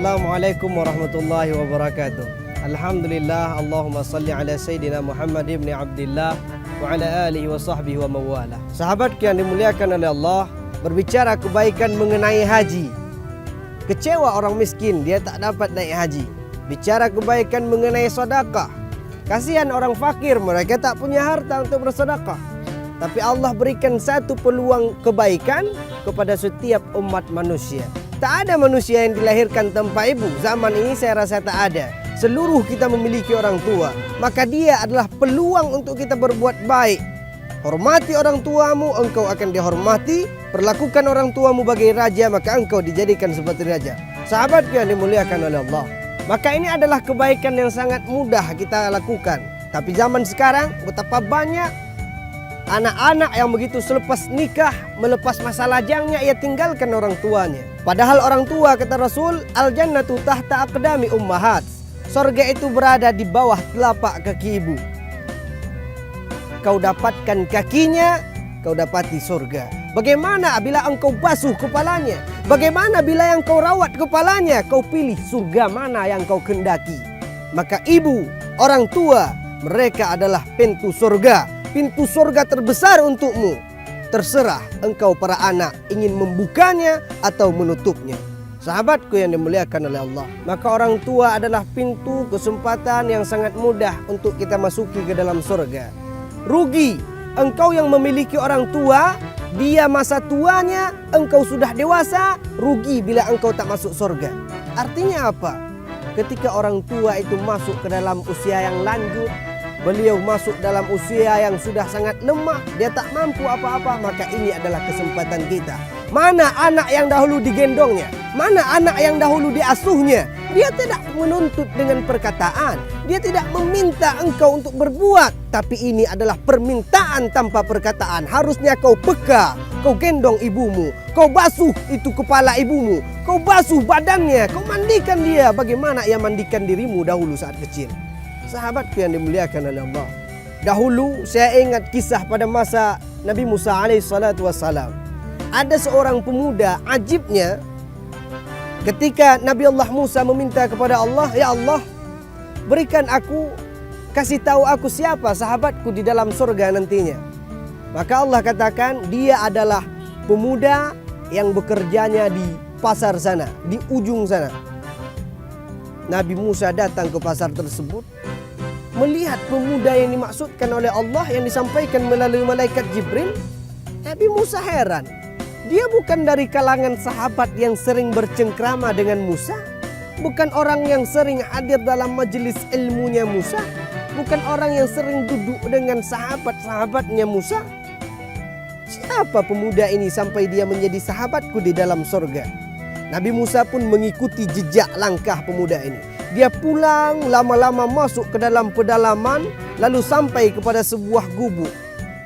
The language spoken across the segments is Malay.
Assalamualaikum warahmatullahi wabarakatuh. Alhamdulillah, Allahumma salli ala Sayyidina Muhammad ibn Abdillah wa ala alihi wa sahbihi wa mawala. Sahabatku yang dimuliakan oleh Allah, berbicara kebaikan mengenai haji. Kecewa orang miskin, dia tak dapat naik haji. Bicara kebaikan mengenai sedekah. Kasihan orang fakir, mereka tak punya harta untuk bersedekah. Tapi Allah berikan satu peluang kebaikan kepada setiap umat manusia. Tak ada manusia yang dilahirkan tanpa ibu. Zaman ini saya rasa tak ada. Seluruh kita memiliki orang tua. Maka dia adalah peluang untuk kita berbuat baik. Hormati orang tuamu, engkau akan dihormati. Perlakukan orang tuamu bagai raja, maka engkau dijadikan seperti raja. Sahabatku yang dimuliakan oleh Allah, maka ini adalah kebaikan yang sangat mudah kita lakukan. Tapi zaman sekarang betapa banyak anak-anak yang begitu selepas nikah, melepas masa lajangnya, ia tinggalkan orang tuanya. Padahal orang tua, kata Rasul, al-jannatu tahta aqdami ummahat. Surga itu berada di bawah telapak kaki ibu. Kau dapatkan kakinya, kau dapati surga. Bagaimana bila engkau basuh kepalanya? Bagaimana bila yang kau rawat kepalanya? Kau pilih surga mana yang kau kendaki. Maka ibu, orang tua, mereka adalah pintu surga. Pintu surga terbesar untukmu. Terserah engkau para anak ingin membukanya atau menutupnya. Sahabatku yang dimuliakan oleh Allah, maka orang tua adalah pintu kesempatan yang sangat mudah untuk kita masuki ke dalam surga. Rugi engkau yang memiliki orang tua, dia masa tuanya, engkau sudah dewasa. Rugi bila engkau tak masuk surga. Artinya apa? Ketika orang tua itu masuk ke dalam usia yang lanjut, beliau masuk dalam usia yang sudah sangat lemah, dia tak mampu apa-apa, maka ini adalah kesempatan kita. Mana anak yang dahulu digendongnya? Mana anak yang dahulu diasuhnya? Dia tidak menuntut dengan perkataan, dia tidak meminta engkau untuk berbuat, tapi ini adalah permintaan tanpa perkataan. Harusnya kau peka, kau gendong ibumu, kau basuh itu kepala ibumu, kau basuh badannya, kau mandikan dia bagaimana ia mandikan dirimu dahulu saat kecil. Sahabatku yang dimuliakan oleh Allah, dahulu saya ingat kisah pada masa Nabi Musa alaihissalatu wassalam. Ada seorang pemuda, ajibnya ketika Nabi Allah Musa meminta kepada Allah, ya Allah, berikan aku, kasih tahu aku siapa sahabatku di dalam surga nantinya. Maka Allah katakan, dia adalah pemuda yang bekerjanya di pasar sana, di ujung sana. Nabi Musa datang ke pasar tersebut, melihat pemuda yang dimaksudkan oleh Allah, yang disampaikan melalui malaikat Jibril. Nabi Musa heran. Dia bukan dari kalangan sahabat yang sering bercengkrama dengan Musa, bukan orang yang sering hadir dalam majelis ilmunya Musa, bukan orang yang sering duduk dengan sahabat-sahabatnya Musa. Siapa pemuda ini sampai dia menjadi sahabatku di dalam surga? Nabi Musa pun mengikuti jejak langkah pemuda ini. Dia pulang, lama-lama masuk ke dalam pedalaman, lalu sampai kepada sebuah gubuk.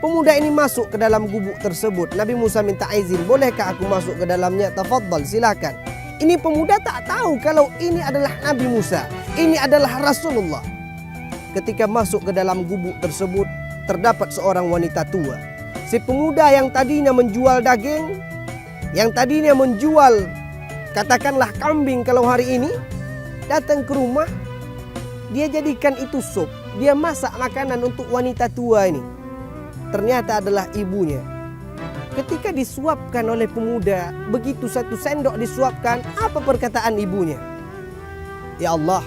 Pemuda ini masuk ke dalam gubuk tersebut. Nabi Musa minta izin, bolehkah aku masuk ke dalamnya? Tafadhal, silakan. Ini pemuda tak tahu kalau ini adalah Nabi Musa, ini adalah Rasulullah. Ketika masuk ke dalam gubuk tersebut, terdapat seorang wanita tua. Si pemuda yang tadinya menjual daging, yang tadinya menjual katakanlah kambing kalau hari ini, datang ke rumah, dia jadikan itu sup. Dia masak makanan untuk wanita tua ini. Ternyata adalah ibunya. Ketika disuapkan oleh pemuda, begitu satu sendok disuapkan, apa perkataan ibunya? Ya Allah,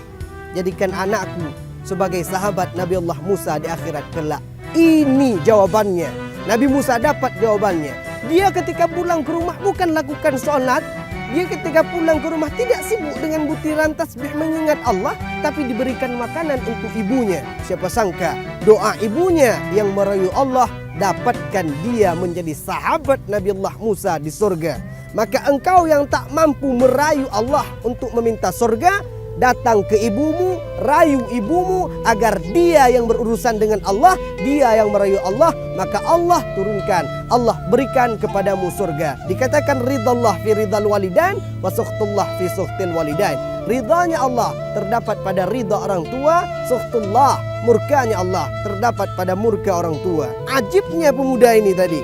jadikan anakku sebagai sahabat Nabi Allah Musa di akhirat kelak. Ini jawabannya. Nabi Musa dapat jawabannya. Dia ketika pulang ke rumah bukan lakukan sholat. Dia ketika pulang ke rumah tidak sibuk dengan butiran tasbih mengingat Allah, tapi diberikan makanan untuk ibunya. Siapa sangka doa ibunya yang merayu Allah, dapatkan dia menjadi sahabat Nabi Allah Musa di surga. Maka engkau yang tak mampu merayu Allah untuk meminta surga, datang ke ibumu, rayu ibumu agar dia yang berurusan dengan Allah, dia yang merayu Allah, maka Allah turunkan, Allah berikan kepadamu surga. Dikatakan ridallah fi ridal walidain wa sukhtullah fi sukhtil walidain. Ridanya Allah terdapat pada ridha orang tua, sukhtullah, murkanya Allah terdapat pada murka orang tua. Ajibnya pemuda ini tadi.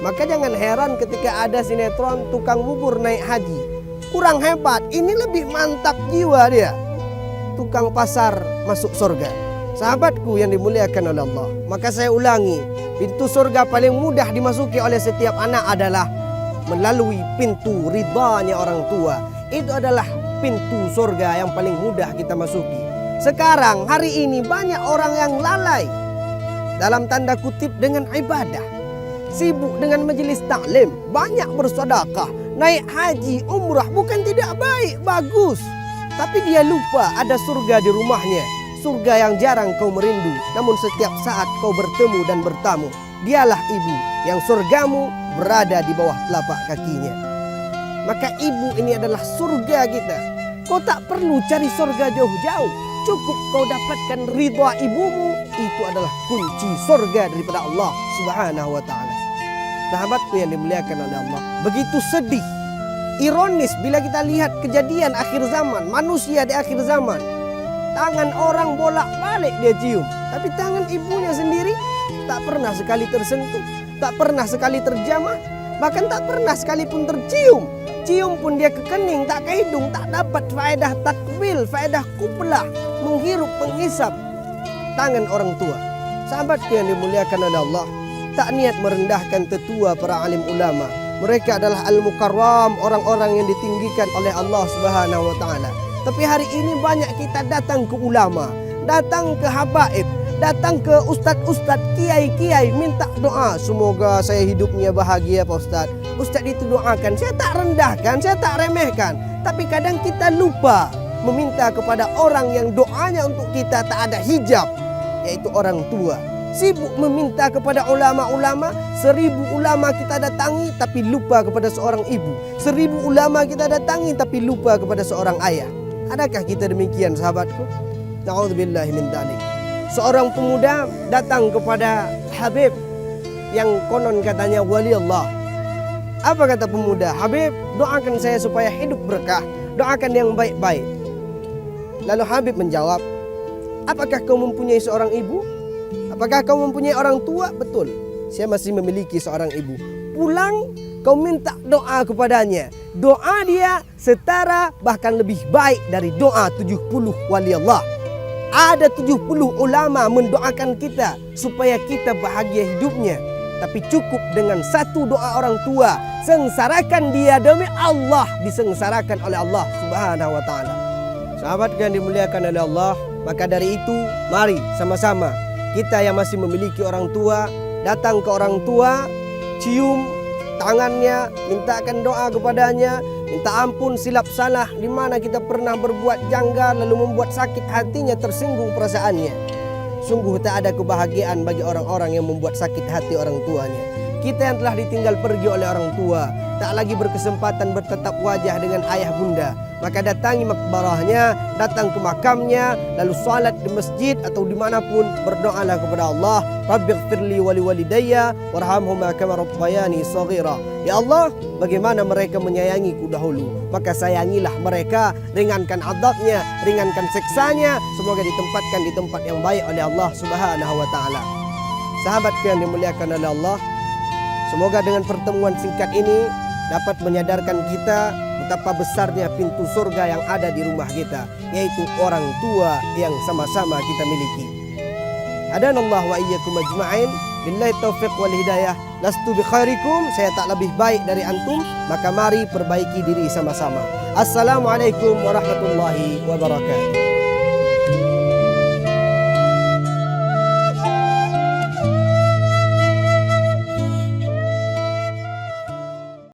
Maka jangan heran ketika ada sinetron tukang bubur naik haji. kurang hebat, ini lebih mantap jiwa dia. Tukang pasar masuk surga. Sahabatku yang dimuliakan oleh Allah, maka saya ulangi, pintu surga paling mudah dimasuki oleh setiap anak adalah melalui pintu ridhanya orang tua. Itu adalah pintu surga yang paling mudah kita masuki. Sekarang hari ini banyak orang yang lalai dalam tanda kutip dengan ibadah, sibuk dengan majelis taklim, banyak bersedekah, naik haji, umrah, bukan tidak baik, bagus. Tapi dia lupa ada surga di rumahnya, surga yang jarang kau merindu, namun setiap saat kau bertemu dan bertamu. Dialah ibu yang surgamu berada di bawah telapak kakinya. Maka ibu ini adalah surga kita. Kau tak perlu cari surga jauh-jauh, cukup kau dapatkan ridha ibumu, itu adalah kunci surga daripada Allah Subhanahu wa taala. Sahabatku yang dimuliakan oleh Allah, begitu sedih, ironis bila kita lihat kejadian akhir zaman, manusia di akhir zaman. Tangan orang bolak-balik dia cium, tapi tangan ibunya sendiri tak pernah sekali tersentuh, tak pernah sekali terjamah, bahkan tak pernah sekalipun tercium. Cium pun dia ke kening, tak ke hidung, tak dapat faedah takwil, faedah kuplah, menghirup, menghisap tangan orang tua. Sahabatku yang dimuliakan oleh Allah, tak niat merendahkan tetua para alim ulama. Mereka adalah al-mukarram, orang-orang yang ditinggikan oleh Allah Subhanahu wa taala. Tapi hari ini banyak kita datang ke ulama, datang ke habaib, datang ke ustaz-ustaz, kiai-kiai, minta doa. Semoga saya hidupnya bahagia Pak Ustaz. Ustaz itu doakan, saya tak rendahkan, saya tak remehkan. Tapi kadang kita lupa meminta kepada orang yang doanya untuk kita tak ada hijab, yaitu orang tua. Sibuk meminta kepada ulama-ulama, 1000 ulama kita datangi tapi lupa kepada seorang ibu, 1000 ulama kita datangi tapi lupa kepada seorang ayah. Adakah kita demikian sahabatku? Na'udzubillahi min dzalik. Seorang pemuda datang kepada Habib yang konon katanya wali Allah. Apa kata pemuda? Habib, doakan saya supaya hidup berkah, doakan yang baik-baik. Lalu Habib menjawab, apakah kau mempunyai seorang ibu? Apakah kau mempunyai orang tua? Betul, saya masih memiliki seorang ibu. Pulang kau minta doa kepadanya. Doa dia setara bahkan lebih baik dari doa 70 wali Allah. Ada 70 ulama mendoakan kita supaya kita bahagia hidupnya. Tapi cukup dengan satu doa orang tua, sengsarakan dia demi Allah, disengsarakan oleh Allah Subhanahu wa taala. Sahabat yang dimuliakan oleh Allah, maka dari itu mari sama-sama kita yang masih memiliki orang tua, datang ke orang tua, cium tangannya, mintakan doa kepadanya, minta ampun silap salah di mana kita pernah berbuat janggal lalu membuat sakit hatinya, tersinggung perasaannya. Sungguh tak ada kebahagiaan bagi orang-orang yang membuat sakit hati orang tuanya. Kita yang telah ditinggal pergi oleh orang tua, tak lagi berkesempatan bertatap wajah dengan ayah bunda, maka datangi makbarahnya, datang ke makamnya, lalu salat di masjid atau dimanapun, berdoalah kepada Allah, Rabbighfirli wali walidayya warhamhuma kama rabbayani shaghira. Ya Allah, bagaimana mereka menyayangiku dahulu, maka sayangilah mereka, ringankan azabnya, ringankan siksanya, semoga ditempatkan di tempat yang baik oleh Allah Subhanahu wa taala. Sahabatku yang dimuliakan oleh Allah, semoga dengan pertemuan singkat ini dapat menyadarkan kita betapa besarnya pintu surga yang ada di rumah kita, yaitu orang tua yang sama-sama kita miliki. Hadanallah wa iyyakum ajma'in. Billahi taufiq wal hidayah. Lastu bi khairikum, saya tak lebih baik dari antum, maka mari perbaiki diri sama-sama. Assalamualaikum warahmatullahi wabarakatuh.